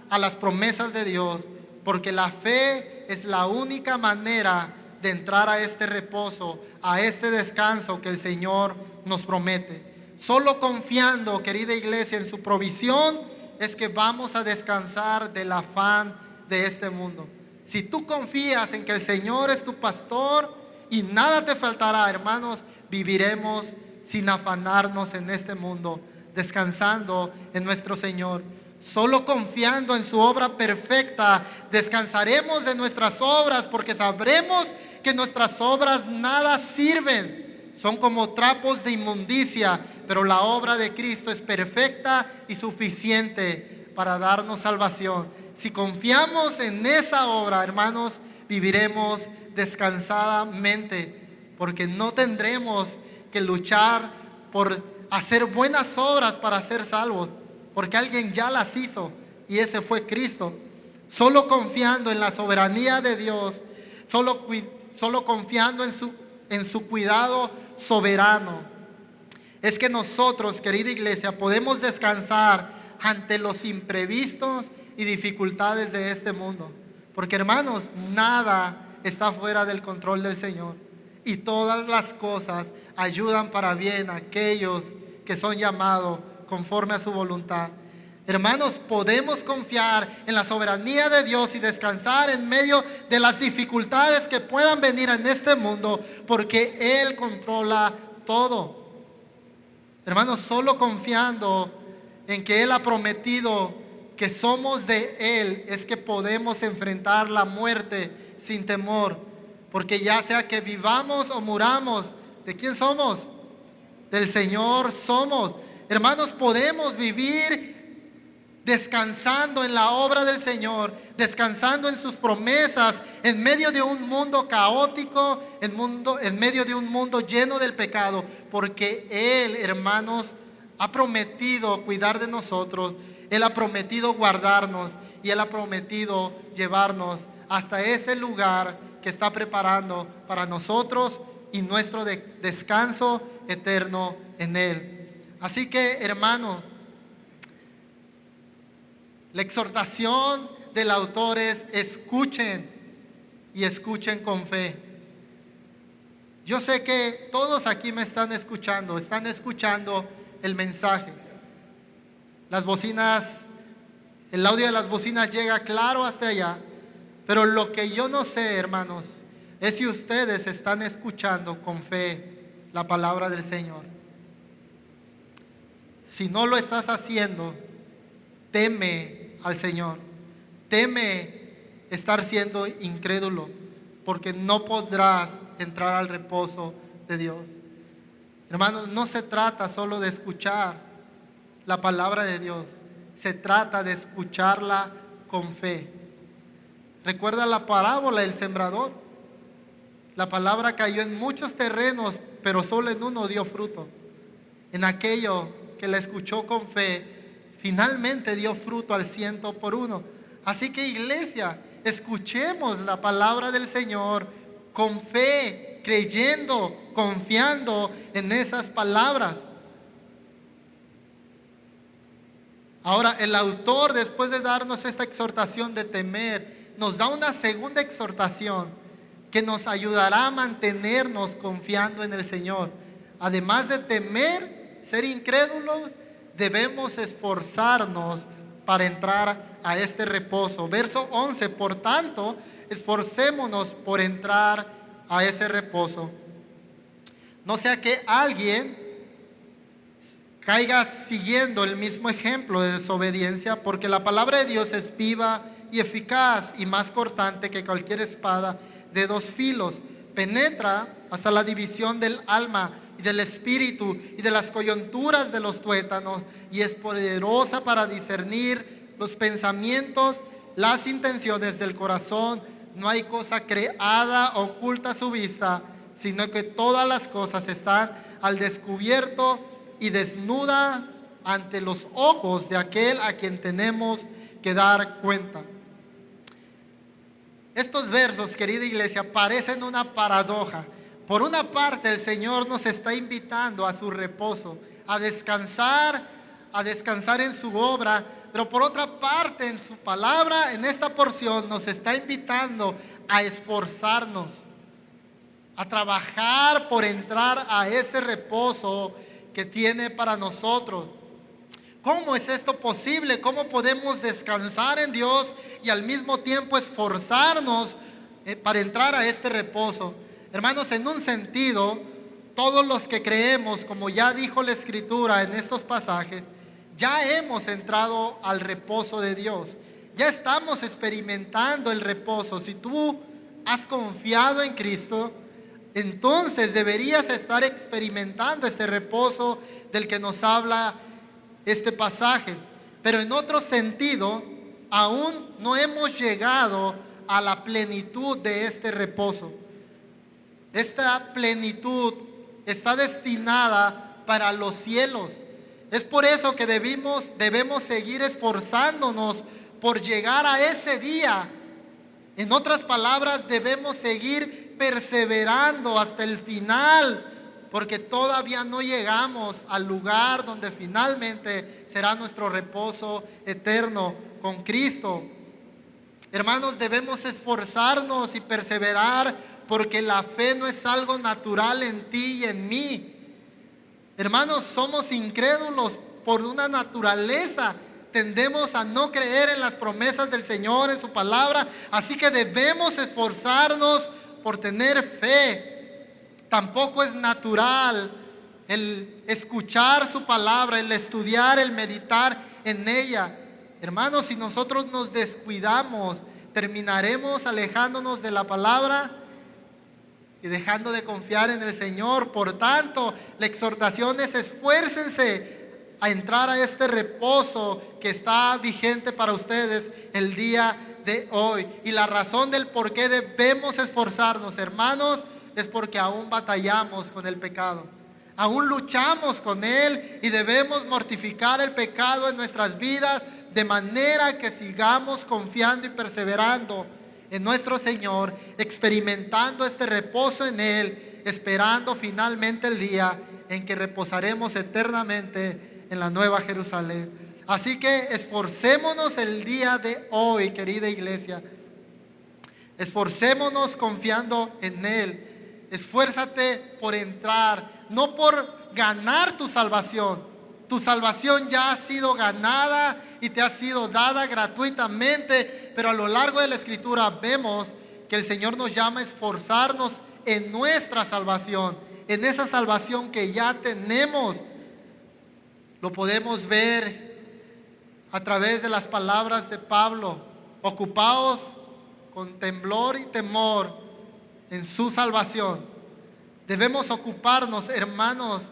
a las promesas de Dios, porque la fe es la única manera de entrar a este reposo, a este descanso que el Señor nos promete. Solo confiando, querida iglesia, en su provisión es que vamos a descansar del afán de este mundo. Si tú confías en que el Señor es tu pastor y nada te faltará, hermanos, viviremos sin afanarnos en este mundo, descansando en nuestro Señor. Solo confiando en su obra perfecta descansaremos de nuestras obras, porque sabremos que nuestras obras nada sirven, son como trapos de inmundicia, pero la obra de Cristo es perfecta y suficiente para darnos salvación. Si confiamos en esa obra, hermanos, viviremos descansadamente, porque no tendremos que luchar por hacer buenas obras para ser salvos, porque alguien ya las hizo y ese fue Cristo. Solo confiando en la soberanía de Dios, solo confiando en su cuidado soberano, es que nosotros, querida iglesia, podemos descansar ante los imprevistos y dificultades de este mundo. Porque, hermanos, nada está fuera del control del Señor, y todas las cosas ayudan para bien a aquellos que son llamados conforme a su voluntad. Hermanos, podemos confiar en la soberanía de Dios y descansar en medio de las dificultades que puedan venir en este mundo, porque Él controla todo. Hermanos, solo confiando en que Él ha prometido que somos de Él es que podemos enfrentar la muerte sin temor, porque ya sea que vivamos o muramos, ¿de quién somos? Del Señor somos. Hermanos, podemos vivir descansando en la obra del Señor, descansando en sus promesas, en medio de un mundo caótico, en medio de un mundo lleno del pecado, porque Él, hermanos, ha prometido cuidar de nosotros. Él ha prometido guardarnos y Él ha prometido llevarnos hasta ese lugar que está preparando para nosotros y nuestro descanso eterno en Él. Así que, hermano, la exhortación del autor es: escuchen y escuchen con fe. Yo sé que todos aquí me están escuchando el mensaje. Las bocinas, el audio de las bocinas llega claro hasta allá, pero lo que yo no sé, hermanos, es si ustedes están escuchando con fe la palabra del Señor. Si no lo estás haciendo, teme al Señor, teme estar siendo incrédulo, porque no podrás entrar al reposo de Dios. Hermanos, no se trata solo de escuchar la palabra de Dios, se trata de escucharla con fe. Recuerda la parábola del sembrador. La palabra cayó en muchos terrenos, pero solo en uno dio fruto. En aquello que la escuchó con fe, finalmente dio fruto al 100%. Así que, iglesia, escuchemos la palabra del Señor con fe, creyendo, confiando en esas palabras. Ahora, el autor, después de darnos esta exhortación de temer, nos da una segunda exhortación que nos ayudará a mantenernos confiando en el Señor. Además de temer, ser incrédulos, debemos esforzarnos para entrar a este reposo. Verso 11, por tanto, esforcémonos por entrar a ese reposo. No sea que alguien caigas siguiendo el mismo ejemplo de desobediencia, porque la palabra de Dios es viva y eficaz y más cortante que cualquier espada de dos filos. Penetra hasta la división del alma y del espíritu y de las coyunturas de los tuétanos, y es poderosa para discernir los pensamientos, las intenciones del corazón. No hay cosa creada oculta a su vista, sino que todas las cosas están al descubierto y desnudas ante los ojos de aquel a quien tenemos que dar cuenta. Estos versos, querida iglesia, parecen una paradoja. Por una parte, el Señor nos está invitando a su reposo, a descansar en su obra, pero por otra parte, en su palabra, en esta porción, nos está invitando a esforzarnos, a trabajar por entrar a ese reposo que tiene para nosotros. ¿Cómo es esto posible? ¿Cómo podemos descansar en Dios y al mismo tiempo esforzarnos para entrar a este reposo? Hermanos, en un sentido, todos los que creemos, como ya dijo la Escritura en estos pasajes, ya hemos entrado al reposo de Dios. Ya estamos experimentando el reposo. Si tú has confiado en Cristo, entonces deberías estar experimentando este reposo del que nos habla este pasaje. Pero en otro sentido, aún no hemos llegado a la plenitud de este reposo. Esta plenitud está destinada para los cielos. Es por eso que debemos seguir esforzándonos por llegar a ese día. En otras palabras, debemos seguir perseverando hasta el final, porque todavía no llegamos al lugar donde finalmente será nuestro reposo eterno con Cristo. Hermanos, debemos esforzarnos y perseverar, porque la fe no es algo natural en ti y en mí. Hermanos, somos incrédulos por una naturaleza. Tendemos a no creer en las promesas del Señor, en su palabra. Así que debemos esforzarnos por tener fe. Tampoco es natural el escuchar su palabra, el estudiar, el meditar en ella. Hermanos, si nosotros nos descuidamos, terminaremos alejándonos de la palabra y dejando de confiar en el Señor. Por tanto, la exhortación es: esfuércense a entrar a este reposo que está vigente para ustedes el día de hoy. Y la razón del por qué debemos esforzarnos, hermanos, es porque aún batallamos con el pecado. Aún luchamos con él y debemos mortificar el pecado en nuestras vidas, de manera que sigamos confiando y perseverando en nuestro Señor, experimentando este reposo en él, esperando finalmente el día en que reposaremos eternamente en la Nueva Jerusalén. Así que esforcémonos el día de hoy, querida iglesia. Esforcémonos confiando en él. Esfuérzate por entrar, no por ganar tu salvación. Tu salvación ya ha sido ganada y te ha sido dada gratuitamente, pero a lo largo de la Escritura vemos que el Señor nos llama a esforzarnos en nuestra salvación, en esa salvación que ya tenemos. Lo podemos ver a través de las palabras de Pablo: ocupaos con temblor y temor en su salvación. Debemos ocuparnos, hermanos.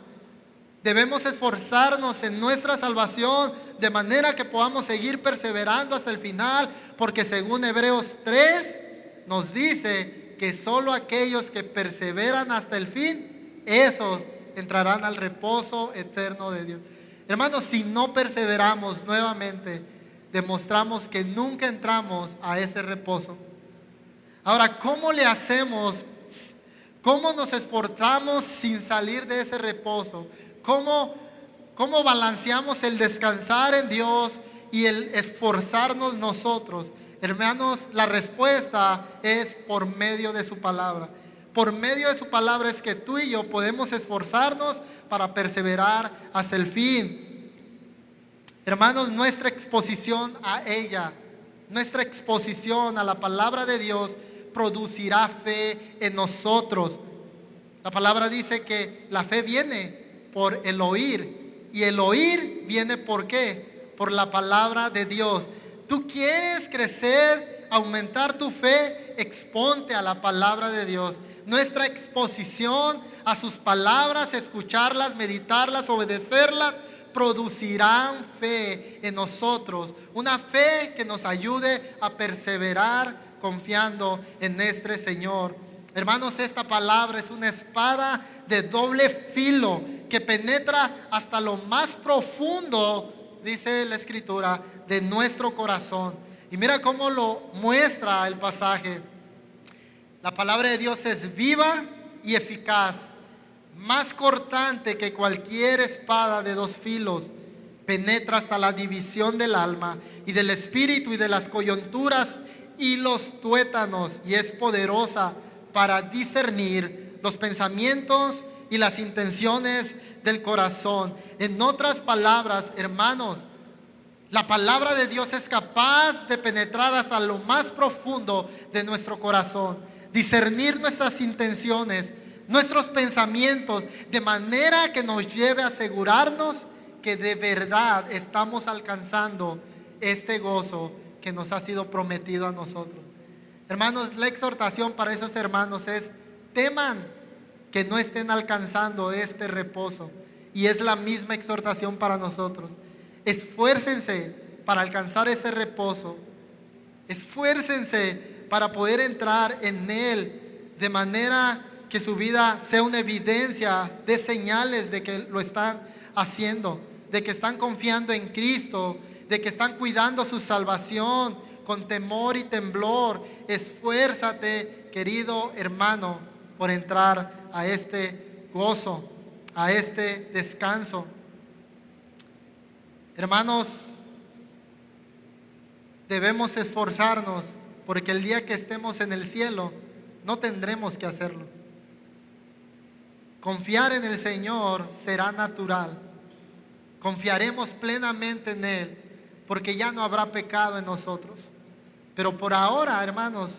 Debemos esforzarnos en nuestra salvación, de manera que podamos seguir perseverando hasta el final, porque según Hebreos 3 nos dice que solo aquellos que perseveran hasta el fin, esos entrarán al reposo eterno de Dios. Hermanos, si no perseveramos, nuevamente demostramos que nunca entramos a ese reposo. Ahora, ¿cómo le hacemos? ¿Cómo nos esforzamos sin salir de ese reposo? ¿Cómo balanceamos el descansar en Dios y el esforzarnos nosotros? Hermanos, la respuesta es por medio de su palabra. Por medio de su palabra es que tú y yo podemos esforzarnos para perseverar hasta el fin. Hermanos, nuestra exposición a ella, nuestra exposición a la palabra de Dios producirá fe en nosotros. La palabra dice que la fe viene por el oír Y el oír viene ¿por qué? Por la palabra de Dios. Tú quieres crecer, aumentar tu fe, exponte a la palabra de Dios. Nuestra exposición a sus palabras, escucharlas, meditarlas, obedecerlas, producirán fe en nosotros. Una fe que nos ayude a perseverar confiando en nuestro Señor. Hermanos, esta palabra es una espada de doble filo que penetra hasta lo más profundo, dice la Escritura, de nuestro corazón. Y mira cómo lo muestra el pasaje. La palabra de Dios es viva y eficaz, más cortante que cualquier espada de dos filos, penetra hasta la división del alma y del espíritu y de las coyunturas y los tuétanos, y es poderosa para discernir los pensamientos y las intenciones del corazón. En otras palabras, hermanos, la palabra de Dios es capaz de penetrar hasta lo más profundo de nuestro corazón, discernir nuestras intenciones, nuestros pensamientos, de manera que nos lleve a asegurarnos que de verdad estamos alcanzando este gozo que nos ha sido prometido a nosotros. Hermanos, la exhortación para esos hermanos es: teman que no estén alcanzando este reposo. Y es la misma exhortación para nosotros. Esfuércense para alcanzar ese reposo. Esfuércense para poder entrar en él, de manera que su vida sea una evidencia de señales de que lo están haciendo, de que están confiando en Cristo, de que están cuidando su salvación con temor y temblor. Esfuérzate, querido hermano, por entrar a este gozo, a este descanso. Hermanos, debemos esforzarnos, porque el día que estemos en el cielo no tendremos que hacerlo. Confiar en el Señor será natural. Confiaremos plenamente en Él, porque ya no habrá pecado en nosotros. Pero por ahora, hermanos,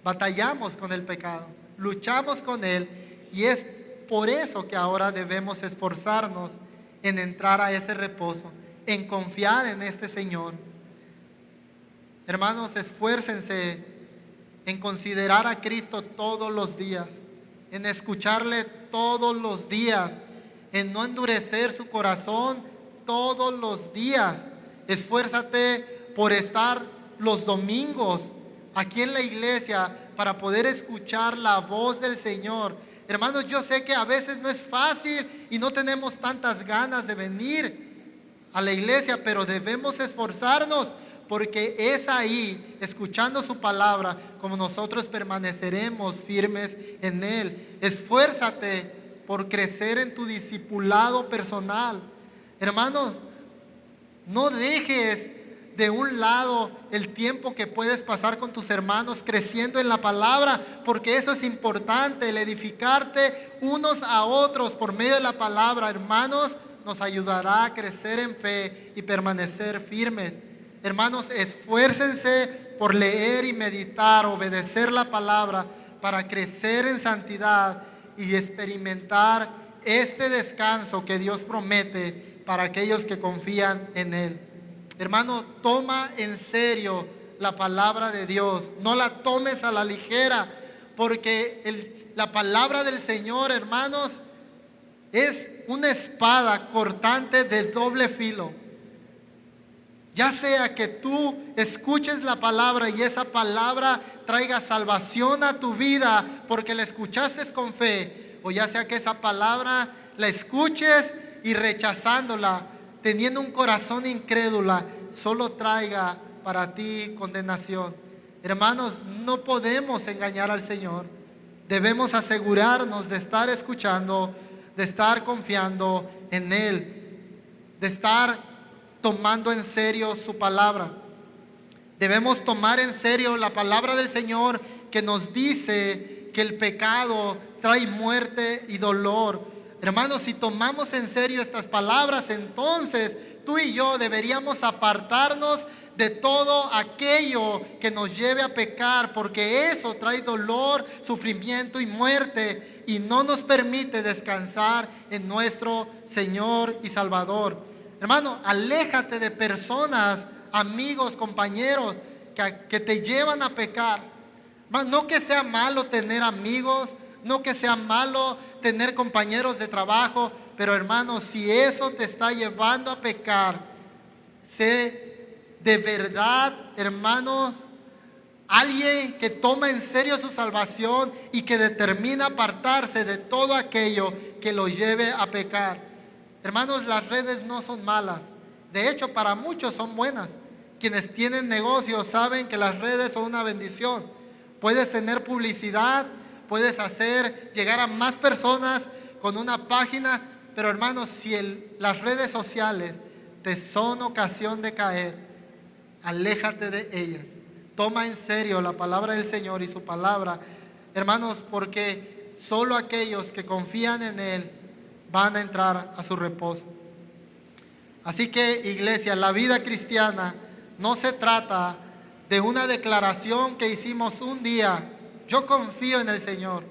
batallamos con el pecado, luchamos con él, y es por eso que ahora debemos esforzarnos en entrar a ese reposo, en confiar en este Señor. Hermanos, esfuércense en considerar a Cristo todos los días, en escucharle todos los días, en no endurecer su corazón todos los días. Esfuérzate por estar los domingos aquí en la iglesia para poder escuchar la voz del Señor. Hermanos, yo sé que a veces no es fácil y no tenemos tantas ganas de venir a la iglesia, pero debemos esforzarnos, porque es ahí, escuchando su palabra, como nosotros permaneceremos firmes en Él. Esfuérzate por crecer en tu discipulado personal. Hermanos, no dejes de un lado el tiempo que puedes pasar con tus hermanos creciendo en la palabra, porque eso es importante. El edificarte unos a otros por medio de la palabra, hermanos, nos ayudará a crecer en fe y permanecer firmes. Hermanos, esfuércense por leer y meditar, obedecer la palabra, para crecer en santidad y experimentar este descanso que Dios promete para aquellos que confían en Él. Hermano, toma en serio la palabra de Dios. No la tomes a la ligera, porque la palabra del Señor, hermanos, es una espada cortante de doble filo. Ya sea que tú escuches la palabra y esa palabra traiga salvación a tu vida porque la escuchaste con fe, o ya sea que esa palabra la escuches y rechazándola, teniendo un corazón incrédula, solo traiga para ti condenación. Hermanos, no podemos engañar al Señor. Debemos asegurarnos de estar escuchando, de estar confiando en Él, de estar tomando en serio su palabra. Debemos tomar en serio la palabra del Señor, que nos dice que el pecado trae muerte y dolor. Hermanos, si tomamos en serio estas palabras, entonces tú y yo deberíamos apartarnos de todo aquello que nos lleve a pecar, porque eso trae dolor, sufrimiento y muerte. y no nos permite descansar en nuestro Señor y Salvador. Hermano, aléjate de personas, amigos, compañeros que te llevan a pecar. Hermano, no que sea malo tener amigos, no que sea malo tener compañeros de trabajo, pero hermano, si eso te está llevando a pecar, sé de verdad, hermanos, alguien que toma en serio su salvación y que determina apartarse de todo aquello que lo lleve a pecar. Hermanos, las redes no son malas. De hecho, para muchos son buenas. Quienes tienen negocios saben que las redes son una bendición. Puedes tener publicidad, puedes hacer llegar a más personas con una página, pero hermanos, si las redes sociales te son ocasión de caer, aléjate de ellas. Toma en serio la palabra del Señor y su palabra, hermanos, porque solo aquellos que confían en Él van a entrar a su reposo. Así que, iglesia, la vida cristiana no se trata de una declaración que hicimos un día: yo confío en el Señor.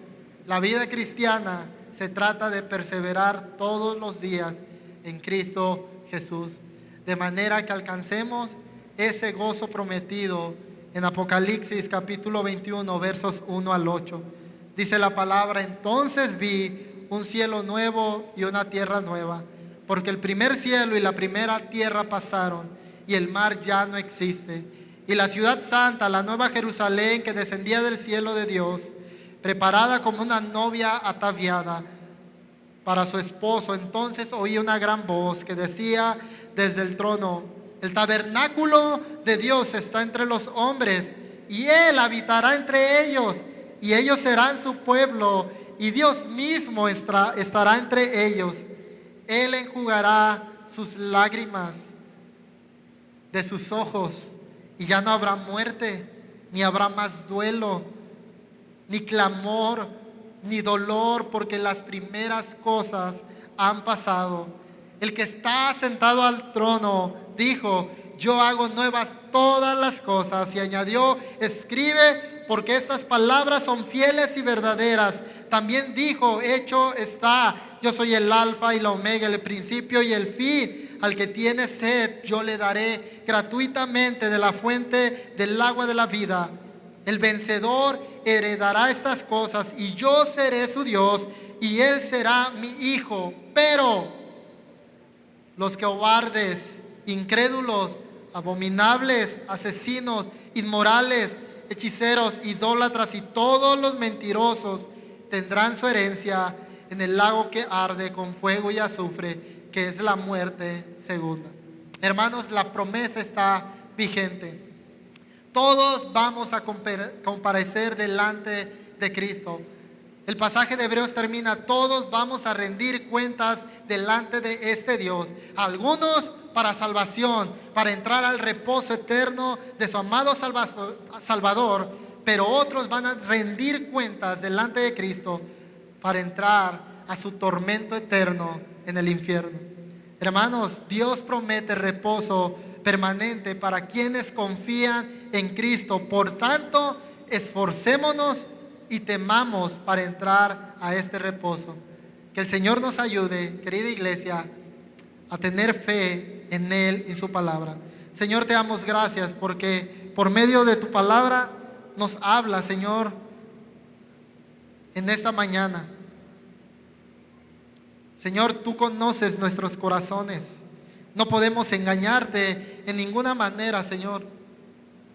La vida cristiana se trata de perseverar todos los días en Cristo Jesús, de manera que alcancemos ese gozo prometido en Apocalipsis capítulo 21, versos 1 al 8. Dice la palabra: entonces vi un cielo nuevo y una tierra nueva, porque el primer cielo y la primera tierra pasaron, y el mar ya no existe. Y la ciudad santa, la nueva Jerusalén, que descendía del cielo de Dios, preparada como una novia ataviada para su esposo. Entonces oí una gran voz que decía desde el trono: el tabernáculo de Dios está entre los hombres, y Él habitará entre ellos, y ellos serán su pueblo, y Dios mismo estará entre ellos. Él enjugará sus lágrimas de sus ojos, y ya no habrá muerte, ni habrá más duelo, ni clamor, ni dolor, porque las primeras cosas han pasado. El que está sentado al trono dijo: yo hago nuevas todas las cosas. Y añadió: escribe, porque estas palabras son fieles y verdaderas. También dijo: hecho está, yo soy el alfa y la omega, el principio y el fin. Al que tiene sed, yo le daré gratuitamente de la fuente del agua de la vida. El vencedor heredará estas cosas, y yo seré su Dios, y él será mi hijo. Pero los cobardes, incrédulos, abominables, asesinos, inmorales, hechiceros, idólatras y todos los mentirosos tendrán su herencia en el lago que arde con fuego y azufre, que es la muerte segunda. Hermanos, la promesa está vigente. Todos vamos a comparecer delante de Cristo. El pasaje de Hebreos termina: todos vamos a rendir cuentas delante de este Dios. Algunos para salvación, para entrar al reposo eterno de su amado Salvador, pero otros van a rendir cuentas delante de Cristo para entrar a su tormento eterno en el infierno. Hermanos, Dios promete reposo permanente para quienes confían en Cristo. Por tanto, esforcémonos y temamos para entrar a este reposo. Que el Señor nos ayude, querida iglesia, a tener fe en Él y su palabra. Señor, te damos gracias porque por medio de tu palabra nos habla, Señor, en esta mañana. Señor, tú conoces nuestros corazones. No podemos engañarte en ninguna manera, Señor.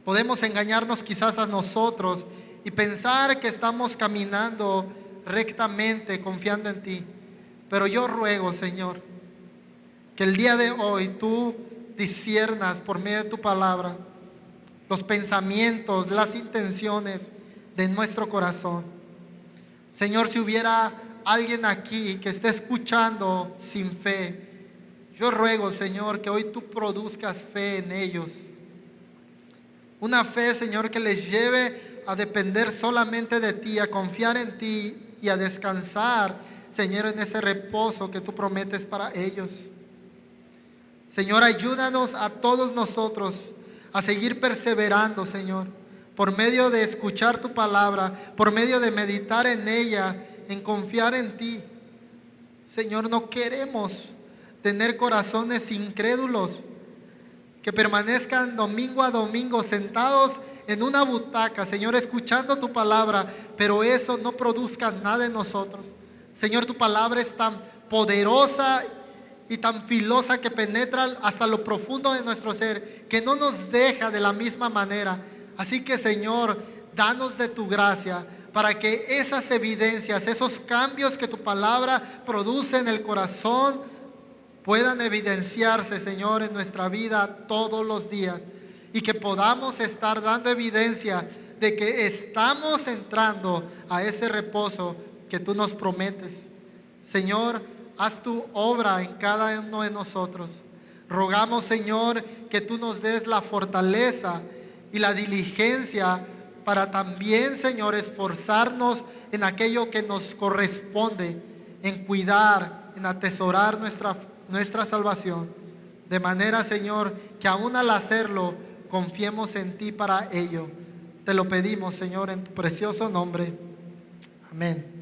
Podemos engañarnos quizás a nosotros y pensar que estamos caminando rectamente, confiando en ti. Pero yo ruego, Señor, que el día de hoy tú disciernas por medio de tu palabra los pensamientos, las intenciones de nuestro corazón. Señor, si hubiera alguien aquí que esté escuchando sin fe, yo ruego, Señor, que hoy tú produzcas fe en ellos. Una fe, Señor, que les lleve a depender solamente de ti, a confiar en ti y a descansar, Señor, en ese reposo que tú prometes para ellos. Señor, ayúdanos a todos nosotros a seguir perseverando, Señor, por medio de escuchar tu palabra, por medio de meditar en ella en confiar en ti. Señor, no queremos tener corazones incrédulos que permanezcan domingo a domingo sentados en una butaca, Señor, escuchando tu palabra, pero eso no produzca nada en nosotros. Señor, tu palabra es tan poderosa y tan filosa que penetra hasta lo profundo de nuestro ser, que no nos deja de la misma manera. Así que, Señor, danos de tu gracia para que esas evidencias, esos cambios que tu palabra produce en el corazón puedan evidenciarse, Señor, en nuestra vida todos los días, y que podamos estar dando evidencia de que estamos entrando a ese reposo que tú nos prometes. Señor, haz tu obra en cada uno de nosotros. Rogamos, Señor, que tú nos des la fortaleza y la diligencia para también, Señor, esforzarnos en aquello que nos corresponde, en cuidar, en atesorar nuestra salvación. De manera, Señor, que aún al hacerlo, confiemos en ti para ello. Te lo pedimos, Señor, en tu precioso nombre. Amén.